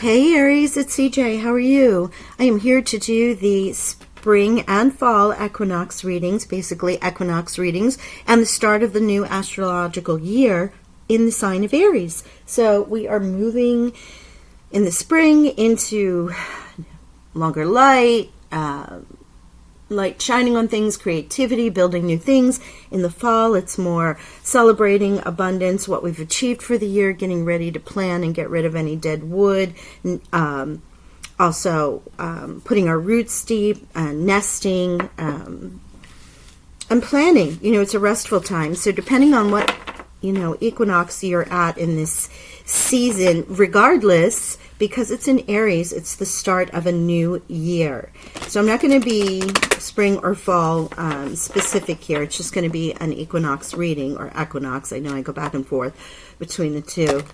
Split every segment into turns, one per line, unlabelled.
Hey Aries, it's CJ. How are you? I am here to do the spring and fall equinox readings, basically equinox readings, and the start of the new astrological year in the sign of Aries. So we are moving in the spring into longer light, light shining on things, creativity, building new things. In the fall, it's more celebrating abundance, what we've achieved for the year, getting ready to plan and get rid of any dead wood. Also, putting our roots deep, nesting, and planning. It's a restful time. So depending on what, equinox you're at in this season, regardless, because it's in Aries, it's the start of a new year. So I'm not going to be spring or fall specific here. It's just going to be an equinox reading, or equinox. I know I go back and forth between the two.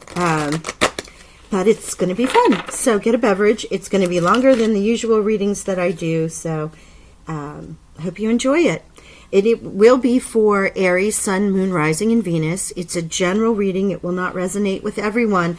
But it's going to be fun. So get a beverage. It's going to be longer than the usual readings that I do. So I hope you enjoy it. It will be for Aries, Sun, Moon, Rising, and Venus. It's a general reading. It will not resonate with everyone,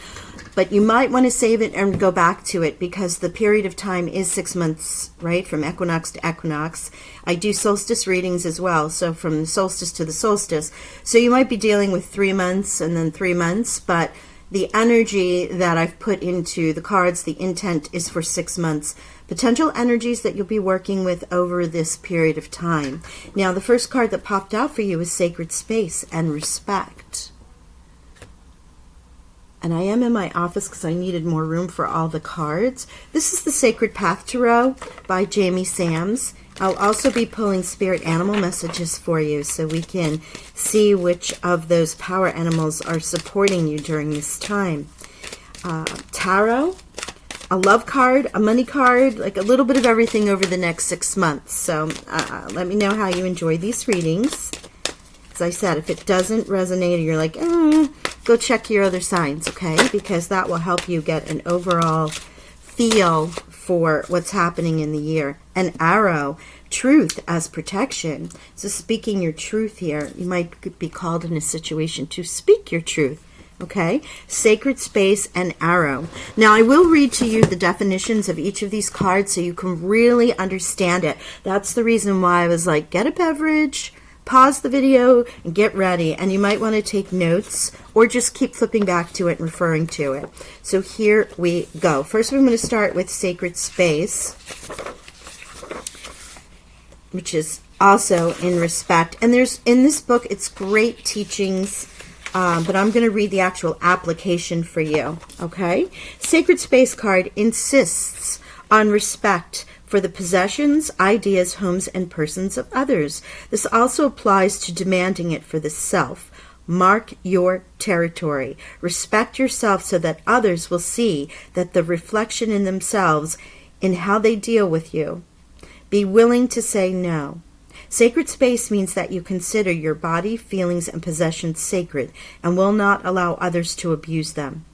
but you might want to save it and go back to it because the period of time is 6 months, right? From equinox to equinox. I do solstice readings as well, so from the solstice to the solstice. So you might be dealing with 3 months and then 3 months, but the energy that I've put into the cards, the intent is for 6 months. Potential energies that you'll be working with over this period of time. Now, the first card that popped out for you is Sacred Space and Respect. And I am in my office because I needed more room for all the cards. This is the Sacred Path Tarot by Jamie Sams. I'll also be pulling spirit animal messages for you so we can see which of those power animals are supporting you during this time. Tarot, a love card, a money card, like a little bit of everything over the next 6 months. So let me know how you enjoy these readings. As I said, if it doesn't resonate or you're like, go check your other signs, okay? Because that will help you get an overall feel for what's happening in the year. An arrow, truth as protection. So speaking your truth here, you might be called in a situation to speak your truth. Okay, Sacred Space and Arrow. Now, I will read to you the definitions of each of these cards so you can really understand it. That's the reason why I was like, get a beverage, pause the video, and get ready. And you might want to take notes or just keep flipping back to it and referring to it. So here we go. First, I'm going to start with Sacred Space, which is also in respect. And there's in this book, it's great teachings. But I'm going to read the actual application for you, okay? Sacred Space card insists on respect for the possessions, ideas, homes, and persons of others. This also applies to demanding it for the self. Mark your territory. Respect yourself so that others will see that the reflection in themselves in how they deal with you. Be willing to say no. Sacred space means that you consider your body, feelings, and possessions sacred and will not allow others to abuse them.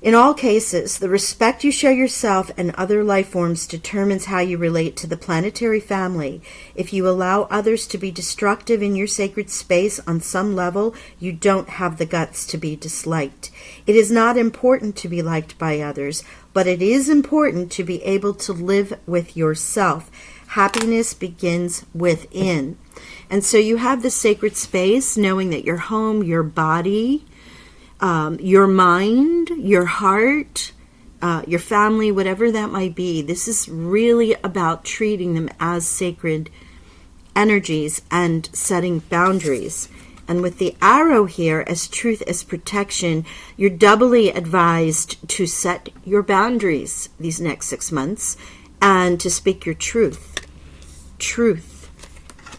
In all cases, the respect you show yourself and other life forms determines how you relate to the planetary family. If you allow others to be destructive in your sacred space on some level, you don't have the guts to be disliked. It is not important to be liked by others, but it is important to be able to live with yourself. Happiness begins within. And so you have the sacred space, knowing that your home, your body, your mind, your heart, your family, whatever that might be, this is really about treating them as sacred energies and setting boundaries. And with the arrow here as truth as protection, you're doubly advised to set your boundaries these next 6 months and to speak your truth. Truth,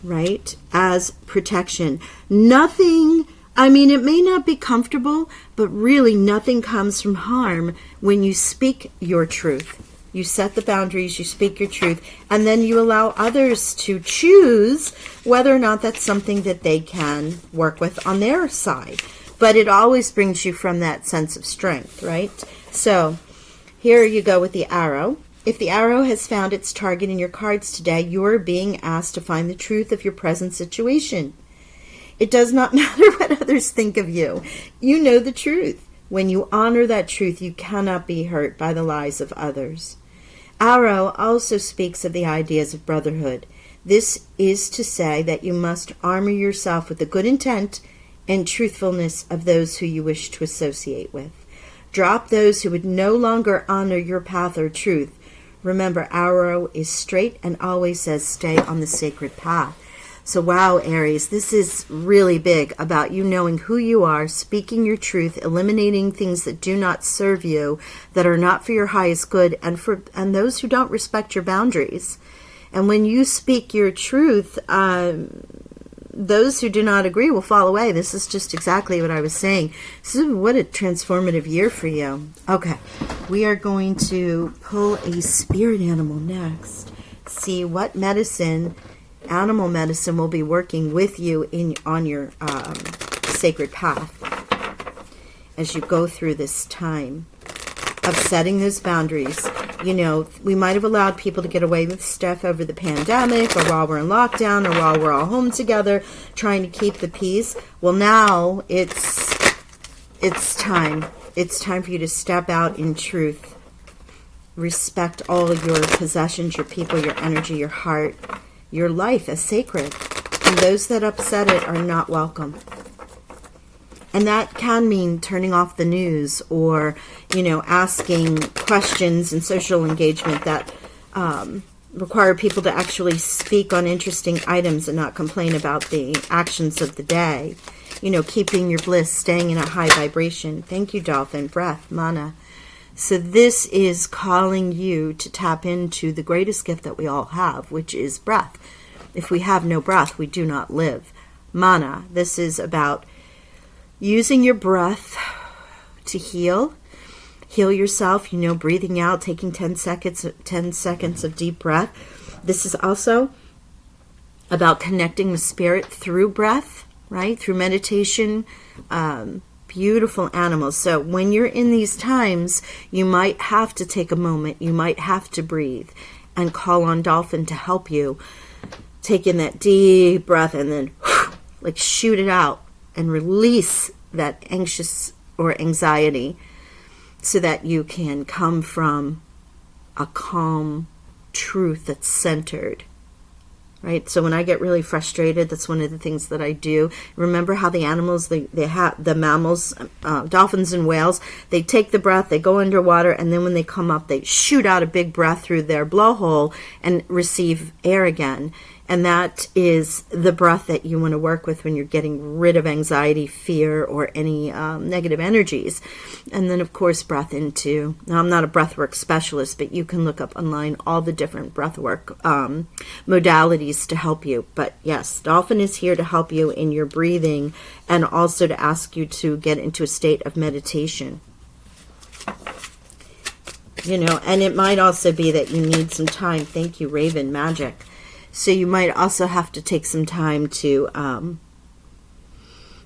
right, as protection. Nothing, I mean, it may not be comfortable, but really nothing comes from harm when you speak your truth. You set the boundaries, you speak your truth, and then you allow others to choose whether or not that's something that they can work with on their side. But it always brings you from that sense of strength, right? So here you go with the arrow. If the arrow has found its target in your cards today, you are being asked to find the truth of your present situation. It does not matter what others think of you. You know the truth. When you honor that truth, you cannot be hurt by the lies of others. Arrow also speaks of the ideas of brotherhood. This is to say that you must armor yourself with the good intent and truthfulness of those who you wish to associate with. Drop those who would no longer honor your path or truth. Remember, Arrow is straight and always says stay on the sacred path. So wow, Aries, this is really big about you knowing who you are, speaking your truth, eliminating things that do not serve you, that are not for your highest good, and those who don't respect your boundaries. And when you speak your truth, those who do not agree will fall away. This is just exactly what I was saying. What a transformative year for you. Okay, we are going to pull a spirit animal next. See what animal medicine will be working with you on your sacred path as you go through this time of setting those boundaries. You know, we might have allowed people to get away with stuff over the pandemic, or while we're in lockdown, or while we're all home together trying to keep the peace. Well, now it's time. It's time for you to step out in truth. Respect all of your possessions, your people, your energy, your heart, your life as sacred. And those that upset it are not welcome. And that can mean turning off the news, or, asking questions and social engagement that require people to actually speak on interesting items and not complain about the actions of the day. Keeping your bliss, staying in a high vibration. Thank you, Dolphin. Breath, mana. So this is calling you to tap into the greatest gift that we all have, which is breath. If we have no breath, we do not live. Mana, this is about using your breath to heal yourself, breathing out, taking 10 seconds of deep breath. This is also about connecting with spirit through breath, right? Through meditation, beautiful animals. So when you're in these times, you might have to take a moment, you might have to breathe and call on Dolphin to help you. Take in that deep breath and then shoot it out and release that anxious or anxiety so that you can come from a calm truth that's centered. Right? So when I get really frustrated, that's one of the things that I do. Remember how the animals, they have the mammals, dolphins and whales, they take the breath, they go underwater, and then when they come up, they shoot out a big breath through their blowhole and receive air again. And that is the breath that you want to work with when you're getting rid of anxiety, fear, or any negative energies. And then, of course, breath into... Now, I'm not a breathwork specialist, but you can look up online all the different breathwork modalities to help you. But yes, Dolphin is here to help you in your breathing and also to ask you to get into a state of meditation. And it might also be that you need some time. Thank you, Raven Magic. So you might also have to take some time to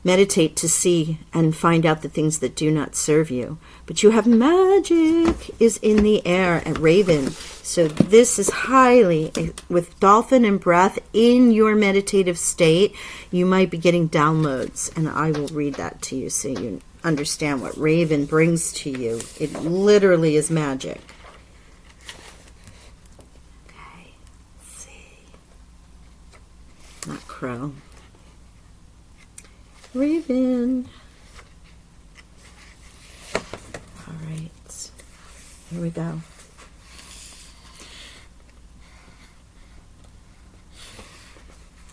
meditate to see and find out the things that do not serve you. But you have magic is in the air at Raven. So this is highly, with Dolphin and breath in your meditative state, you might be getting downloads. And I will read that to you so you understand what Raven brings to you. It literally is magic. Not crow. Raven. All right. Here we go.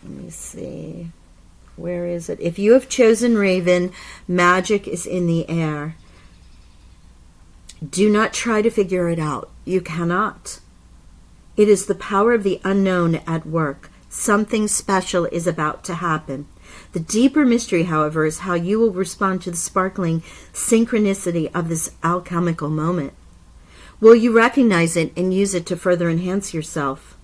Let me see. Where is it? If you have chosen Raven, magic is in the air. Do not try to figure it out. You cannot. It is the power of the unknown at work. Something special is about to happen. The deeper mystery, however, is how you will respond to the sparkling synchronicity of this alchemical moment. Will you recognize it and use it to further enhance yourself?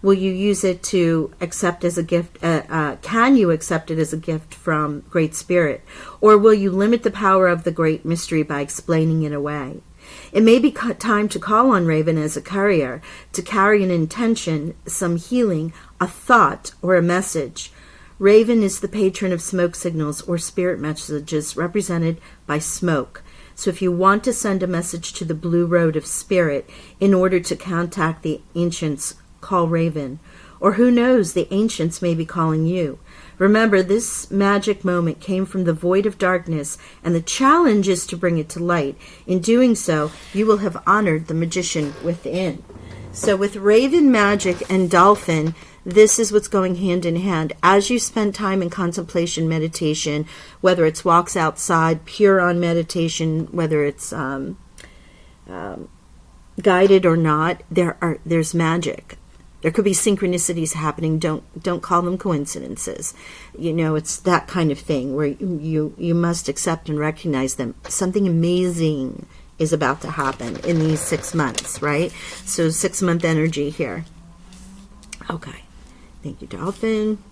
Will you use it to accept as a gift? Can you accept it as a gift from Great Spirit? Or will you limit the power of the great mystery by explaining it away? It may be time to call on Raven as a courier, to carry an intention, some healing, a thought, or a message. Raven is the patron of smoke signals or spirit messages represented by smoke. So if you want to send a message to the blue road of spirit in order to contact the ancients, call Raven. Or who knows, the ancients may be calling you. Remember, this magic moment came from the void of darkness, and the challenge is to bring it to light. In doing so, you will have honored the magician within. So with Raven magic and dolphin, this is what's going hand in hand. As you spend time in contemplation, meditation, whether it's walks outside, pure on meditation, whether it's guided or not, there's magic. There could be synchronicities happening. Don't call them coincidences. You know, it's that kind of thing where you must accept and recognize them. Something amazing is about to happen in these 6 months, right? So 6-month energy here. Okay. Thank you, Dolphin.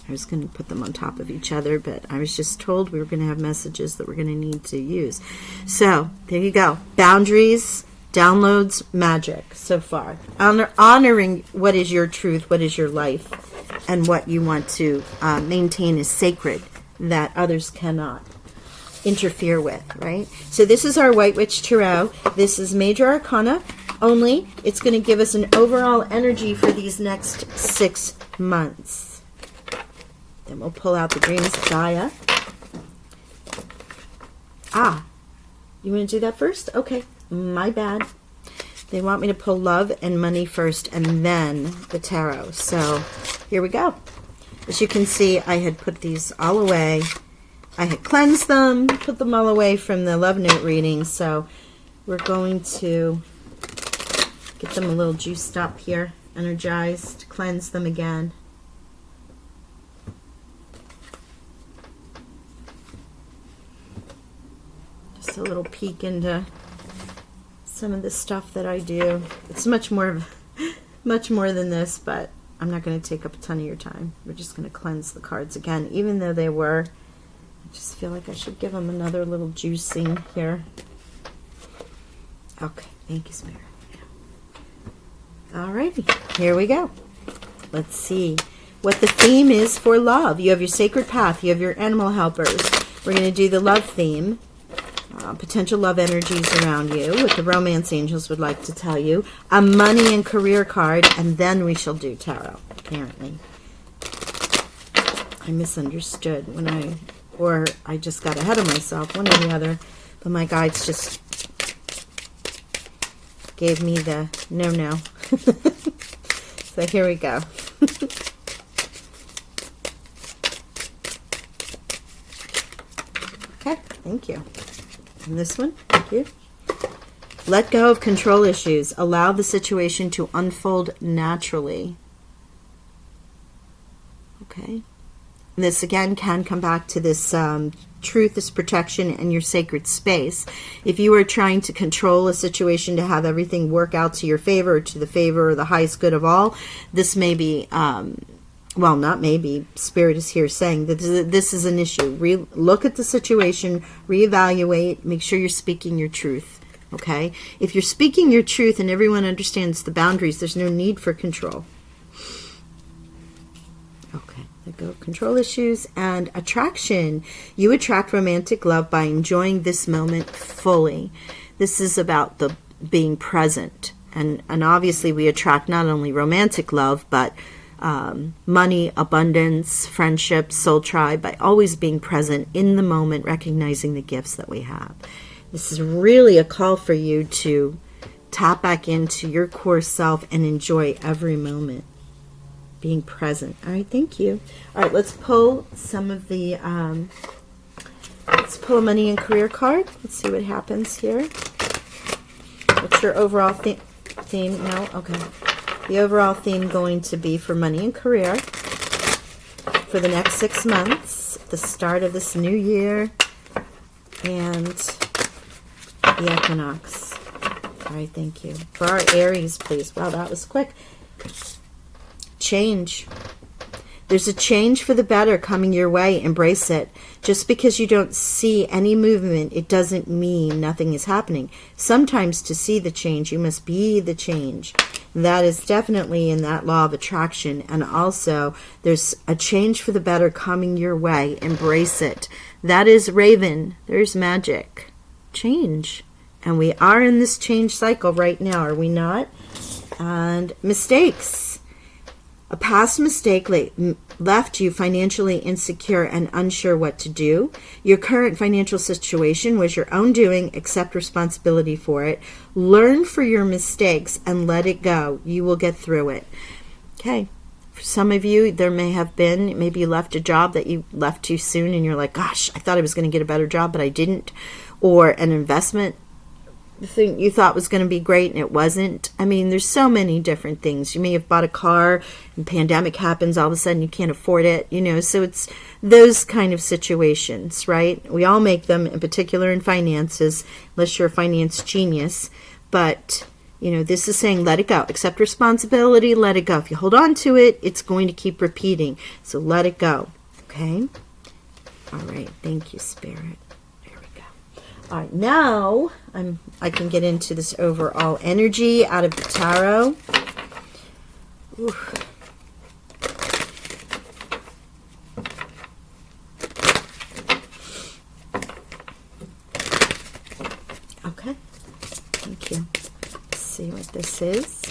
I was going to put them on top of each other, but I was just told we were going to have messages that we're going to need to use. So there you go. Boundaries, downloads, magic so far. Honoring what is your truth, what is your life, and what you want to maintain as sacred that others cannot interfere with, right? So this is our White Witch Tarot. This is Major Arcana only. It's going to give us an overall energy for these next 6 months. Then we'll pull out the Green Gaia. You want to do that first? Okay, my bad. They want me to pull love and money first and then the tarot. So here we go. As you can see, I had put these all away. I had cleansed them, put them all away from the love note reading. So we're going to get them a little juiced up here, energized, cleanse them again. Just a little peek into some of the stuff that I do. It's much more than this, but I'm not going to take up a ton of your time. We're just going to cleanse the cards again, even though they were. I just feel like I should give them another little juicing here. Okay, thank you, Spirit. Alrighty, here we go. Let's see what the theme is for love. You have your sacred path. You have your animal helpers. We're going to do the love theme. Potential love energies around you, what the romance angels would like to tell you, a money and career card, and then we shall do tarot, apparently. I misunderstood or I just got ahead of myself, one or the other, but my guides just gave me the no. So here we go. Okay, thank you. And this one, thank you. Let go of control issues. Allow the situation to unfold naturally. Okay. And this again can come back to this truth is protection and your sacred space. If you are trying to control a situation to have everything work out to your favor or to the favor or the highest good of all, this may be well, not maybe, Spirit is here saying that this is an issue. Look at the situation, reevaluate, make sure you're speaking your truth, okay? If you're speaking your truth and everyone understands the boundaries, there's no need for control. Okay, let go of control issues and attraction. You attract romantic love by enjoying this moment fully. This is about the being present. And obviously we attract not only romantic love, but money, abundance, friendship, soul tribe, by always being present in the moment, recognizing the gifts that we have. This is really a call for you to tap back into your core self and enjoy every moment. Being present. All right, thank you. All right, let's pull some of the, let's pull a money and career card. Let's see what happens here. What's your overall theme? No? Okay. The overall theme going to be for money and career for the next 6 months, the start of this new year, and the equinox. All right, thank you. For our Aries, please. Wow, that was quick. Change. There's a change for the better coming your way. Embrace it. Just because you don't see any movement, it doesn't mean nothing is happening. Sometimes to see the change, you must be the change. That is definitely in that law of attraction. And also, there's a change for the better coming your way. Embrace it. That is Raven. There's magic. Change. And we are in this change cycle right now, are we not? And mistakes. A past mistake left you financially insecure and unsure what to do. Your current financial situation was your own doing. Accept responsibility for it. Learn for your mistakes and let it go. You will get through it. Okay. For some of you, there may have been, maybe you left a job that you left too soon and you're like, gosh, I thought I was going to get a better job, but I didn't. Or an investment thing you thought was going to be great and it wasn't. I mean, there's so many different things. You may have bought a car and pandemic happens, all of a sudden you can't afford it, so it's those kind of situations, right? We all make them, in particular in finances, unless you're a finance genius. But this is saying let it go. Accept responsibility, let it go. If you hold on to it, it's going to keep repeating. So let it go. Okay? All right. Thank you, Spirit. All right, now I can get into this overall energy out of the tarot. Ooh. Okay, thank you. Let's see what this is.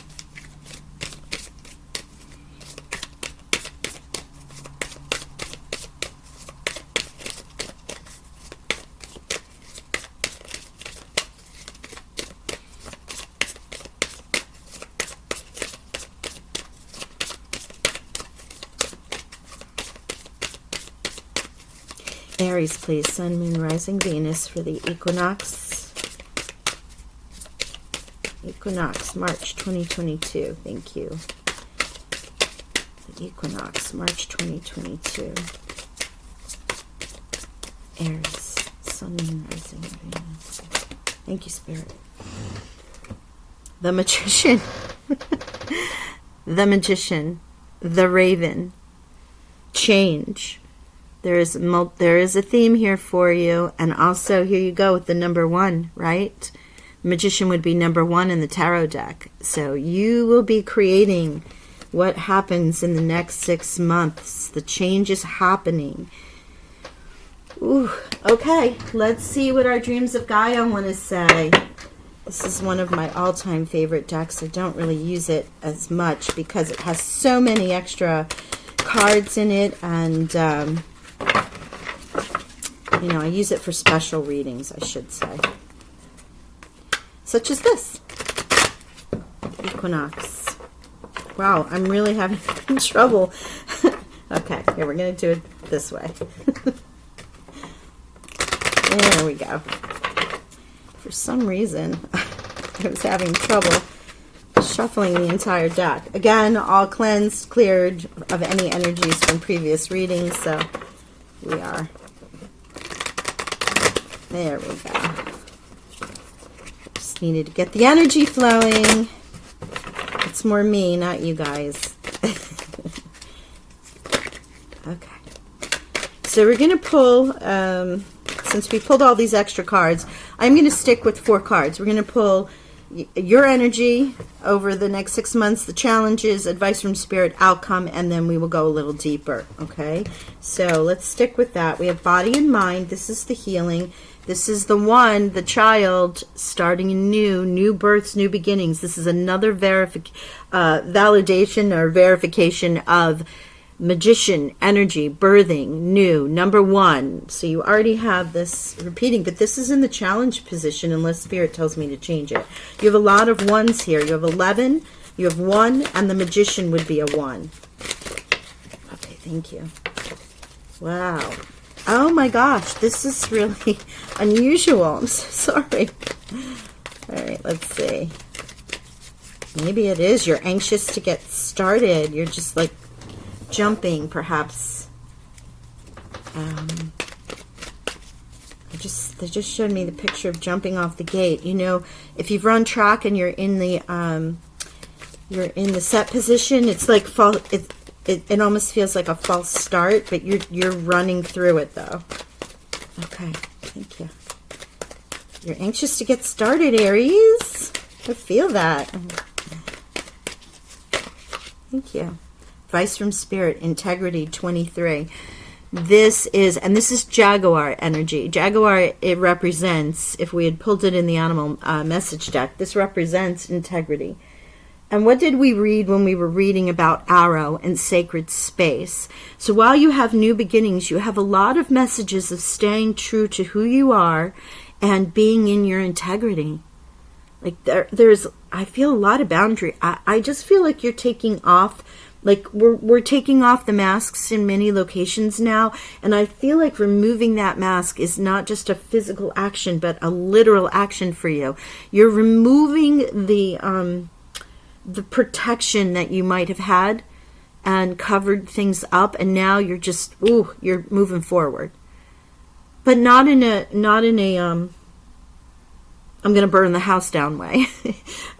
Aries, please. Sun, Moon, Rising, Venus for the equinox. Equinox, March 2022. Thank you. The equinox, March 2022. Aries, Sun, Moon, Rising, Venus. Thank you, Spirit. The Magician. The Magician. The Raven. Change. There is a theme here for you, and also here you go with the number 1, right? Magician would be number 1 in the tarot deck. So you will be creating what happens in the next 6 months. The change is happening. Ooh, okay, let's see what our Dreams of Gaia want to say. This is one of my all-time favorite decks. I don't really use it as much because it has so many extra cards in it, and I use it for special readings, I should say. Such as this. Equinox. Wow, I'm really having trouble. Okay, here, we're going to do it this way. There we go. For some reason, I was having trouble shuffling the entire deck. Again, all cleansed, cleared of any energies from previous readings, so we are... There we go. Just needed to get the energy flowing. It's more me, not you guys. Okay. So we're going to pull, since we pulled all these extra cards, I'm going to stick with 4 cards. We're going to pull your energy over the next 6 months, the challenges, advice from Spirit, outcome, and then we will go a little deeper, okay? So let's stick with that. We have body and mind. This is the healing. This is the child starting new births, new beginnings. This is another validation or verification of Magician, energy, birthing, new, number 1. So you already have this repeating, but this is in the challenge position unless Spirit tells me to change it. You have a lot of 1s here. You have 11, you have 1, and the Magician would be a 1. Okay, thank you. Wow. Oh my gosh, this is really unusual. I'm so sorry. All right, let's see. Maybe it is. You're anxious to get started. You're just like jumping, perhaps. They just showed me the picture of jumping off the gate. If you've run track and you're in the set position, it's like it almost feels like a false start, but you're running through it though. Okay, thank you. You're anxious to get started, Aries. I feel that. Thank you. Advice from Spirit, Integrity 23. This is Jaguar energy. Jaguar, it represents, if we had pulled it in the animal message deck, this represents integrity. And what did we read when we were reading about Arrow and sacred space? So while you have new beginnings, you have a lot of messages of staying true to who you are and being in your integrity. Like there's, I feel a lot of boundary. I just feel like you're taking off, like we're taking off the masks in many locations now. And I feel like removing that mask is not just a physical action, but a literal action for you. You're removing the protection that you might have had and covered things up. And now you're just, you're moving forward, but not in a I'm going to burn the house down way.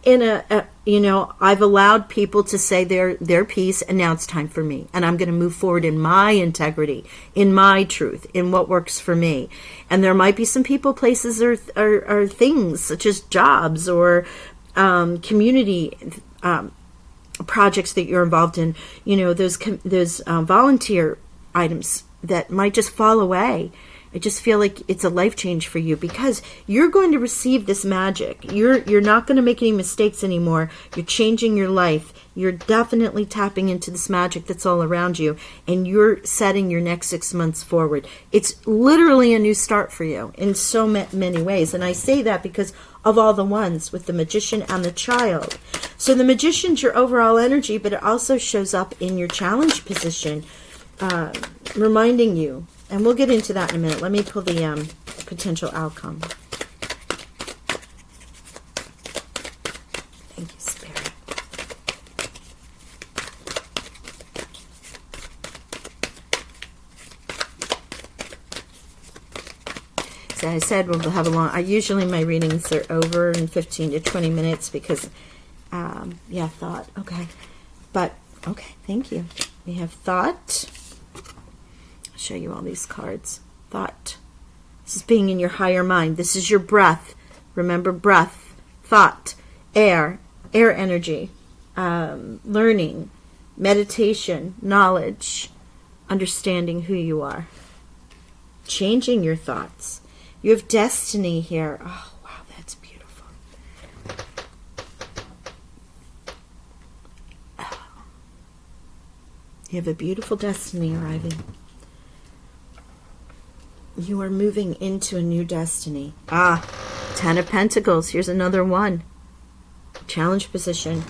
In I've allowed people to say their piece, and now it's time for me. And I'm going to move forward in my integrity, in my truth, in what works for me. And there might be some people, places, or things, such as jobs or community projects that you're involved in. Those volunteer items that might just fall away. I just feel like it's a life change for you, because you're going to receive this magic. You're not going to make any mistakes anymore. You're changing your life. You're definitely tapping into this magic that's all around you, and you're setting your next 6 months forward. It's literally a new start for you in so many ways. And I say that because of all the ones with the Magician and the Child. So the Magician's your overall energy, but it also shows up in your challenge position, reminding you. And we'll get into that in a minute. Let me pull the potential outcome. Thank you, Spirit. So I said we'll have a long... usually my readings are over in 15 to 20 minutes because, thought. Okay. But, okay, thank you. We have thought... show you all these cards. Thought. This is being in your higher mind. This is your breath. Remember, breath, thought, air energy, learning, meditation, knowledge, understanding who you are, changing your thoughts. You have destiny here. Oh, wow, that's beautiful. You have a beautiful destiny arriving. You are moving into a new destiny. Ten of Pentacles. Here's another one. Challenge position.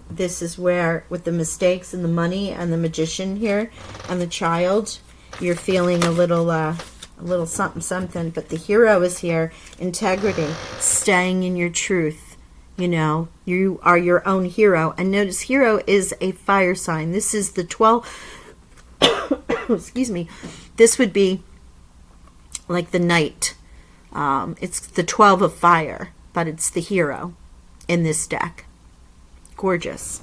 This is where, with the mistakes and the money and the Magician here and the Child, you're feeling a little something. But the Hero is here. Integrity. Staying in your truth. You are your own hero. And notice, Hero is a fire sign. This is the 12. Excuse me. This would be like the Knight. It's the 12 of fire, but it's the Hero in this deck. Gorgeous.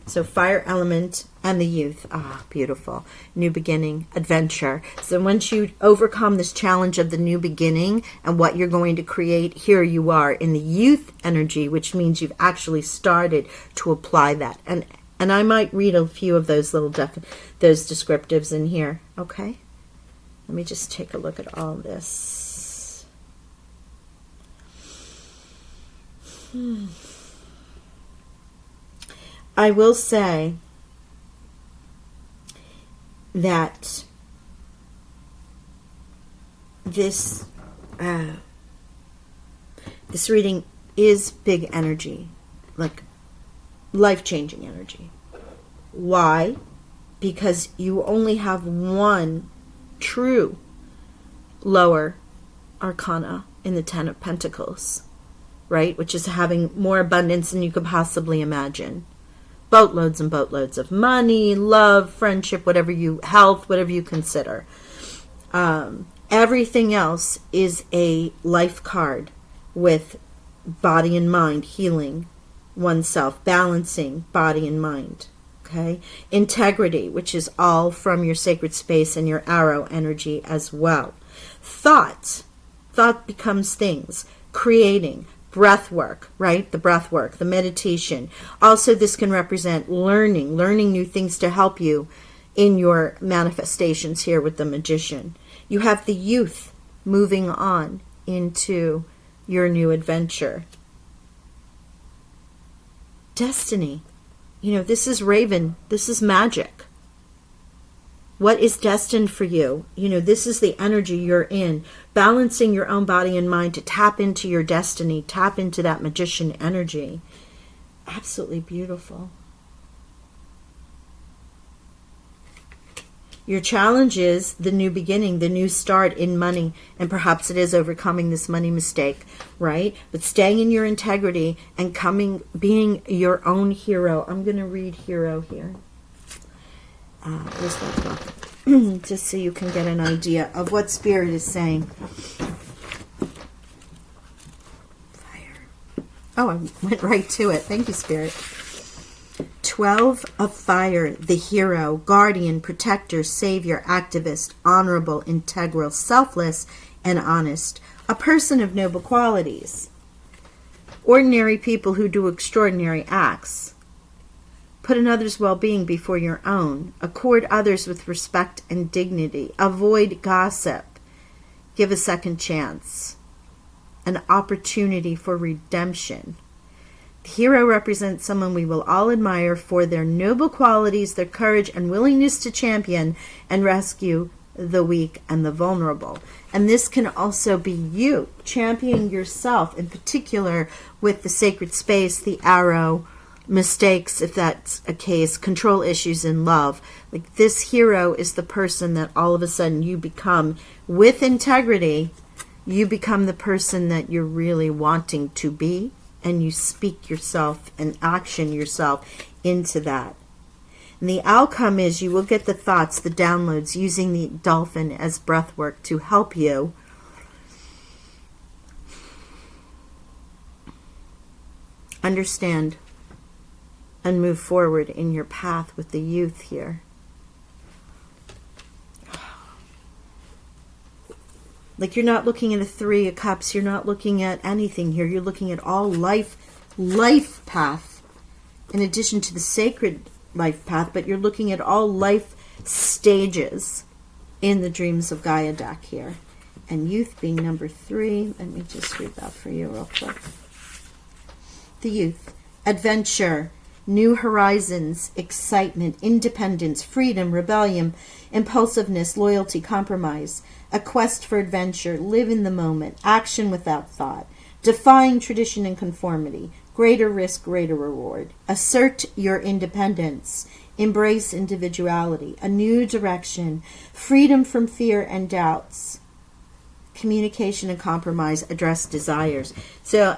So fire element and the youth. Beautiful. New beginning, adventure. So once you overcome this challenge of the new beginning and what you're going to create, here you are in the youth energy, which means you've actually started to apply that. And I might read a few of those little those descriptives in here. Okay. Let me just take a look at all this. I will say that this reading is big energy, like life-changing energy. Why? Because you only have one true lower arcana in the Ten of Pentacles, right? Which is having more abundance than you could possibly imagine. Boatloads and boatloads of money, love, friendship, health, whatever you consider. Everything else is a life card with body and mind, healing oneself, balancing body and mind. Okay, integrity, which is all from your sacred space and your arrow energy as well. Thought becomes things, creating, breath work, right? The breath work, the meditation. Also, this can represent learning new things to help you in your manifestations here with the Magician. You have the youth moving on into your new adventure. Destiny. You know, this is Raven. This is magic. What is destined for you? You know, this is the energy you're in. Balancing your own body and mind to tap into your destiny. Tap into that Magician energy. Absolutely beautiful. Your challenge is the new beginning, the new start in money. And perhaps it is overcoming this money mistake, right? But staying in your integrity and being your own hero. I'm going to read Hero here. Where's that book? Just so you can get an idea of what Spirit is saying. Fire. Oh, I went right to it. Thank you, Spirit. 12 of fire, the hero, guardian, protector, savior, activist, honorable, integral, selfless, and honest. A person of noble qualities. Ordinary people who do extraordinary acts. Put another's well-being before your own. Accord others with respect and dignity. Avoid gossip. Give a second chance. An opportunity for redemption. The hero represents someone we will all admire for their noble qualities, their courage, and willingness to champion and rescue the weak and the vulnerable. And this can also be you, championing yourself, in particular with the sacred space, the arrow, mistakes, if that's a case, control issues in love. Like, this hero is the person that all of a sudden you become with integrity. You become the person that you're really wanting to be, and you speak yourself and action yourself into that. And the outcome is you will get the thoughts, the downloads, using the dolphin as breath work to help you understand and move forward in your path with the youth here. Like, you're not looking at a 3 of Cups. You're not looking at anything here. You're looking at all life path, in addition to the sacred life path, but you're looking at all life stages in the Dreams of Gaia deck here. And youth being number 3. Let me just read that for you real quick. The youth. Adventure. New horizons, excitement, independence, freedom, rebellion, impulsiveness, loyalty, compromise, a quest for adventure, live in the moment, action without thought, defying tradition and conformity, greater risk, greater reward, assert your independence, embrace individuality, a new direction, freedom from fear and doubts, communication and compromise, address desires. So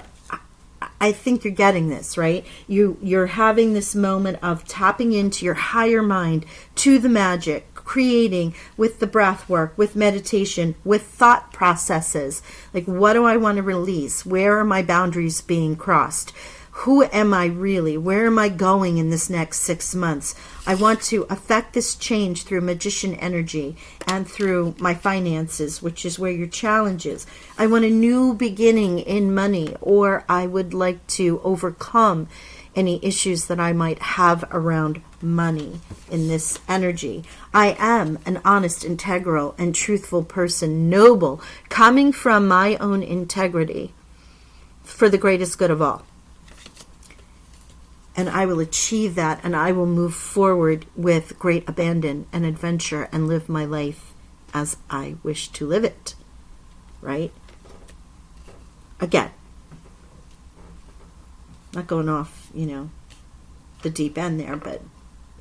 I think you're getting this, right? You're having this moment of tapping into your higher mind, to the magic, creating with the breath work, with meditation, with thought processes. Like, what do I want to release? Where are my boundaries being crossed? Who am I really? Where am I going in this next 6 months? I want to affect this change through Magician energy and through my finances, which is where your challenge is. I want a new beginning in money, or I would like to overcome any issues that I might have around money in this energy. I am an honest, integral, and truthful person, noble, coming from my own integrity for the greatest good of all. And I will achieve that, and I will move forward with great abandon and adventure and live my life as I wish to live it. Right? Again, not going off, the deep end there, but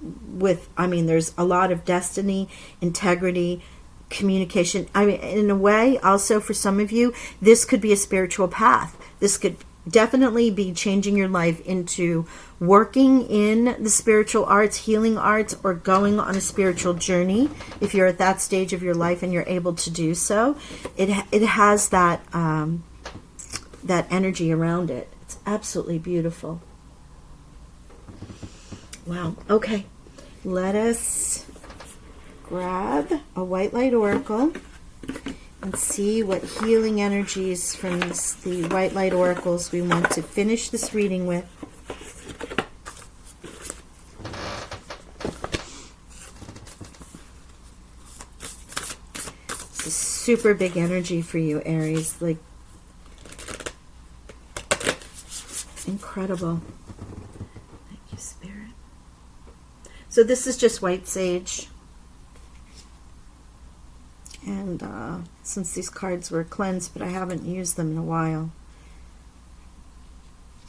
there's a lot of destiny, integrity, communication. In a way, also for some of you, this could be a spiritual path. This could definitely be changing your life into working in the spiritual arts, healing arts, or going on a spiritual journey. If you're at that stage of your life and you're able to do so, it has that that energy around it. It's absolutely beautiful. Wow. Okay, let us grab a white light oracle and see what healing energies from the white light oracles we want to finish this reading with. It's a super big energy for you, Aries. Like, incredible. Thank you, Spirit. So this is just white sage. And since these cards were cleansed, but I haven't used them in a while,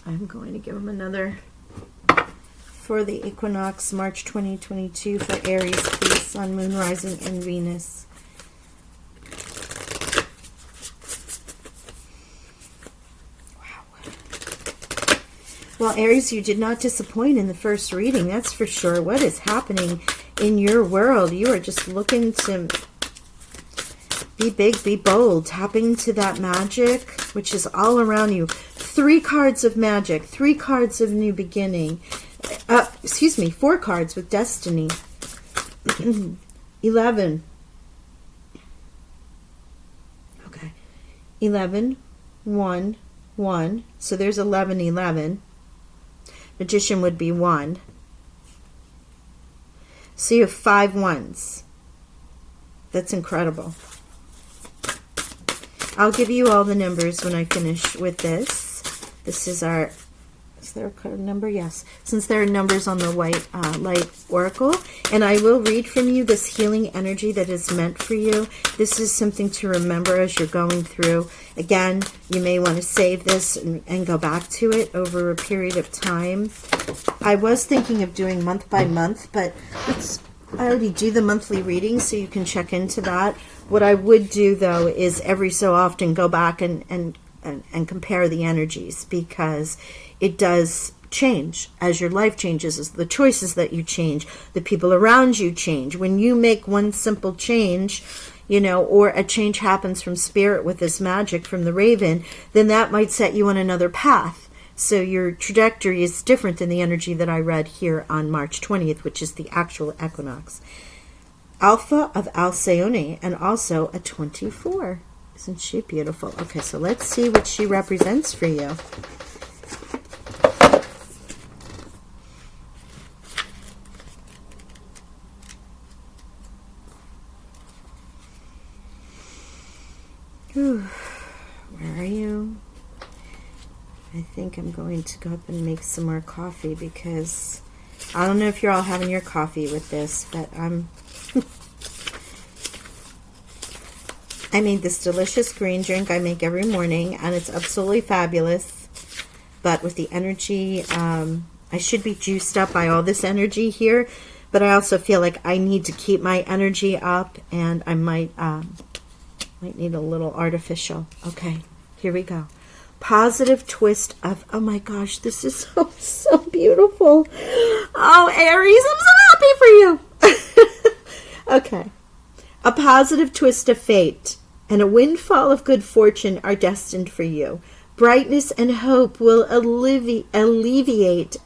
I'm going to give them another for the equinox, March 2022, for Aries, please, Sun, Moon, Rising, and Venus. Wow. Well, Aries, you did not disappoint in the first reading, that's for sure. What is happening in your world? You are just looking to be big, be bold, tapping into that magic, which is all around you. 3 cards of magic, 3 cards of new beginning. 4 cards with destiny. 11. Okay. 11, 1, 1. So there's 11, 11. Magician would be 1. So you have 5 ones. That's incredible. I'll give you all the numbers when I finish with this. This is our, is there a card number? Yes. Since there are numbers on the white light oracle. And I will read from you this healing energy that is meant for you. This is something to remember as you're going through. Again, you may want to save this and go back to it over a period of time. I was thinking of doing month by month, but I already do the monthly reading, so you can check into that. What I would do, though, is every so often go back and compare the energies, because it does change as your life changes, as the choices that you change, the people around you change. When you make one simple change, you know, or a change happens from spirit with this magic from the raven, then that might set you on another path. So your trajectory is different than the energy that I read here on March 20th, which is the actual equinox. Alpha of Alcyone, and also a 24. Isn't she beautiful? Okay, so let's see what she represents for you. Whew. Where are you? I think I'm going to go up and make some more coffee, because I don't know if you're all having your coffee with this, but I made this delicious green drink I make every morning, and it's absolutely fabulous. But with the energy, I should be juiced up by all this energy here, but I also feel like I need to keep my energy up, and I might need a little artificial. Okay, here we go. Positive twist of, oh my gosh, this is so beautiful. Oh, Aries, I'm so happy for you. Okay. A positive twist of fate and a windfall of good fortune are destined for you. Brightness and hope will alleviate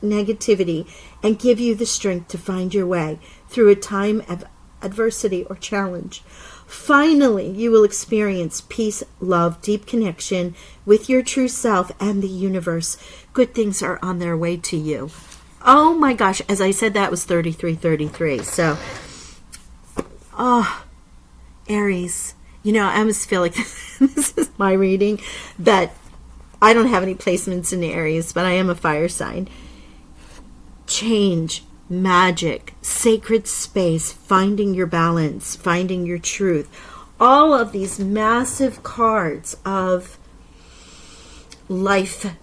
negativity and give you the strength to find your way through a time of adversity or challenge. Finally, you will experience peace, love, deep connection with your true self and the universe. Good things are on their way to you. Oh my gosh, as I said, that was 3333. So, Aries, you know, I almost feel like this is my reading, that I don't have any placements in Aries, but I am a fire sign. Change, magic, sacred space, finding your balance, finding your truth. All of these massive cards of life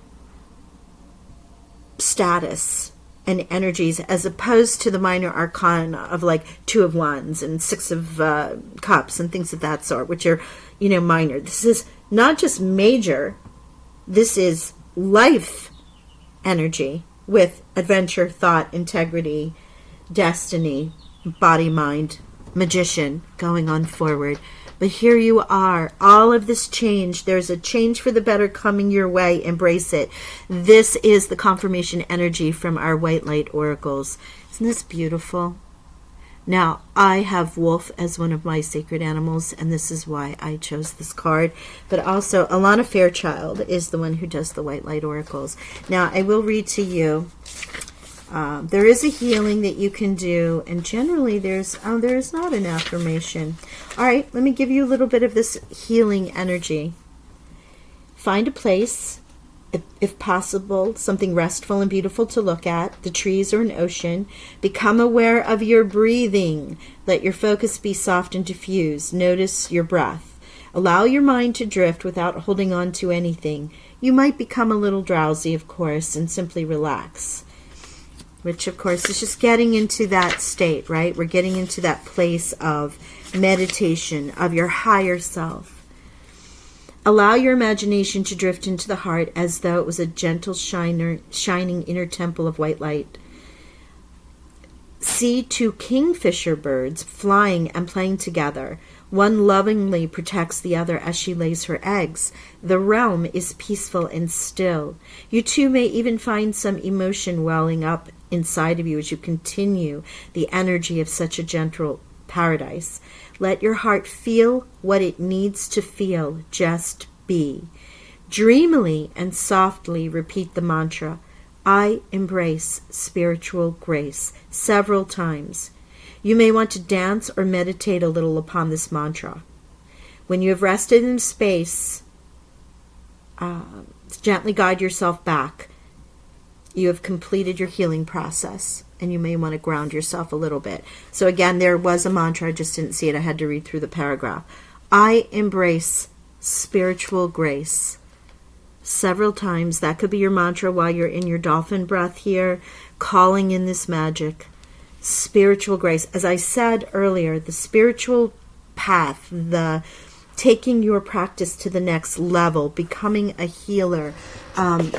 status and energies, as opposed to the minor arcana of like 2 of Wands and 6 of Cups and things of that sort, which are, you know, minor. This is not just major, this is life energy with adventure, thought, integrity, destiny, body, mind, magician, going on forward. But here you are, all of this change. There's a change for the better coming your way. Embrace it. This is the confirmation energy from our white light oracles. Isn't this beautiful? Now, I have wolf as one of my sacred animals, and this is why I chose this card. But also, Alana Fairchild is the one who does the white light oracles. Now, I will read to you. There is a healing that you can do, and generally there is not an affirmation. All right, let me give you a little bit of this healing energy. Find a place, if possible, something restful and beautiful to look at, the trees or an ocean. Become aware of your breathing. Let your focus be soft and diffused. Notice your breath. Allow your mind to drift without holding on to anything. You might become a little drowsy, of course, and simply relax. Which, of course, is just getting into that state, right? We're getting into that place of meditation, of your higher self. Allow your imagination to drift into the heart as though it was a gentle, shining inner temple of white light. See two kingfisher birds flying and playing together. One lovingly protects the other as she lays her eggs. The realm is peaceful and still. You too may even find some emotion welling up inside of you as you continue the energy of such a gentle paradise. Let your heart feel what it needs to feel. Just be. Dreamily and softly repeat the mantra, I embrace spiritual grace, several times. You may want to dance or meditate a little upon this mantra. When you have rested in space, gently guide yourself back. You have completed your healing process, and you may want to ground yourself a little bit. So again, there was a mantra. I just didn't see it. I had to read through the paragraph. I embrace spiritual grace. Several times. That could be your mantra while you're in your dolphin breath here, calling in this magic. Spiritual grace. As I said earlier, the spiritual path, the taking your practice to the next level, becoming a healer,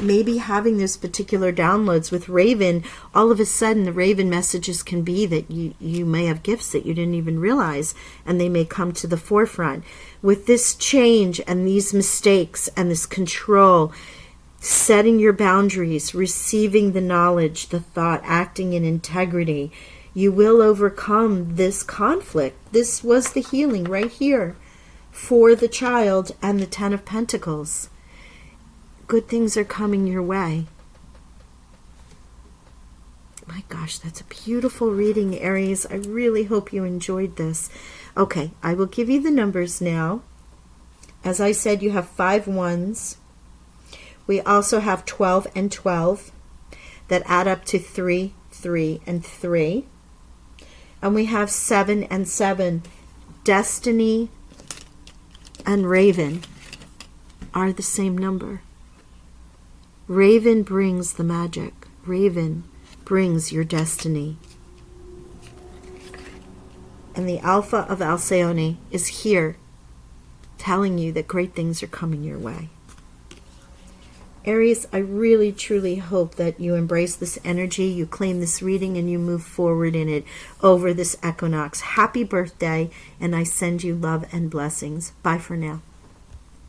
maybe having those particular downloads with Raven. All of a sudden, the Raven messages can be that you may have gifts that you didn't even realize, and they may come to the forefront. With this change and these mistakes and this control, setting your boundaries, receiving the knowledge, the thought, acting in integrity, you will overcome this conflict. This was the healing right here for the child and the Ten of Pentacles. Good things are coming your way. My gosh, that's a beautiful reading, Aries. I really hope you enjoyed this. Okay, I will give you the numbers now. As I said, you have 5 ones. We also have 12 and 12 that add up to 3, 3, and 3. And we have 7 and 7. Destiny and Raven are the same number. Raven brings the magic. Raven brings your destiny. And the Alpha of Alcyone is here telling you that great things are coming your way. Aries, I really, truly hope that you embrace this energy, you claim this reading, and you move forward in it over this equinox. Happy birthday, and I send you love and blessings. Bye for now.